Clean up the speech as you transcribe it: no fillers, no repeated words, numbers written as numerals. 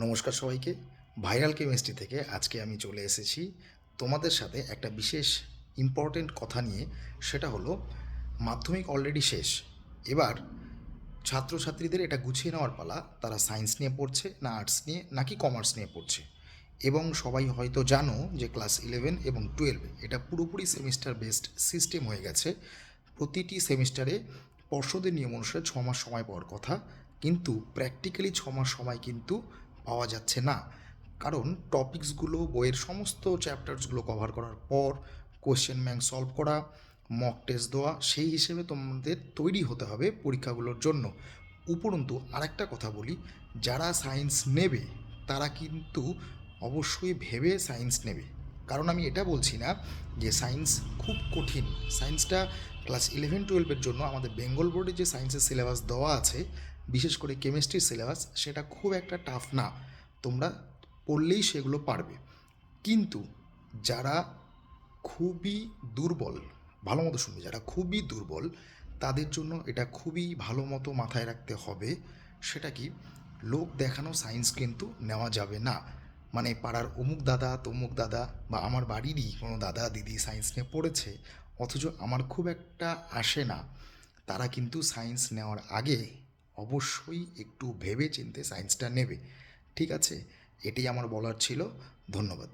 নমস্কার সবাইকে। Viral chemistry থেকে আজকে আমি চলে এসেছি তোমাদের সাথে একটা বিশেষ ইম্পর্টেন্ট কথা নিয়ে। সেটা হলো মাধ্যমিক অলরেডি শেষ। এবার ছাত্রছাত্রীদের এটা গুছিয়ে নেওয়ার পালা, তারা সায়েন্স নিয়ে পড়ছে না আর্টস নিয়ে নাকি কমার্স নিয়ে পড়ছে। এবং সবাই হয়তো জানো যে ক্লাস 11 এবং 12 এটা পুরোপুরি সেমিস্টার বেসড সিস্টেম হয়ে গেছে। প্রতিটি সেমিস্টারে পর্ষদের নিয়ম অনুসারে 6 মাস সময় পাওয়ার কথা, কিন্তু প্র্যাকটিক্যালি 6 মাস সময় কিন্তু পাওয়া যাচ্ছে না। কারণ টপিকসগুলো, বইয়ের সমস্ত চ্যাপ্টার্সগুলো কভার করার পর কোশ্চেন ব্যাংক সলভ করা, মক টেস্ট দেওয়া, সেই হিসেবে তোমাদের তৈরি হতে হবে পরীক্ষাগুলোর জন্য। উপরন্তু আরেকটা কথা বলি, যারা সায়েন্স নেবে তারা কিন্তু অবশ্যই ভেবে সায়েন্স নেবে। কারণ আমি এটা বলছি না যে সায়েন্স খুব কঠিন। সায়েন্সটা ক্লাস 11-12-এর জন্য আমাদের বেঙ্গল বোর্ডে যে সায়েন্সের সিলেবাস দেওয়া আছে, বিশেষ করে কেমিস্ট্রির সিলেবাস, সেটা খুব একটা টাফ না। তোমরা পড়লেই সেগুলো পারবে। কিন্তু যারা খুবই দুর্বল, ভালো মতো শুনবে, যারা খুবই দুর্বল তাদের জন্য এটা খুবই ভালো মতো মাথায় রাখতে হবে। সেটা কি, লোক দেখানো সায়েন্স কিন্তু নেওয়া যাবে না। মানে পাড়ার অমুক দাদা তমুক দাদা বা আমার বাড়িরই কোনো দাদা দিদি সায়েন্স নিয়ে পড়েছে, অথচ আমার খুব একটা আসে না, তারা কিন্তু সায়েন্স নেওয়ার আগে অবশ্যই একটু ভেবে চিন্তে সায়েন্সটা নেবে। ঠিক আছে, এটাই আমার বলার ছিল। ধন্যবাদ।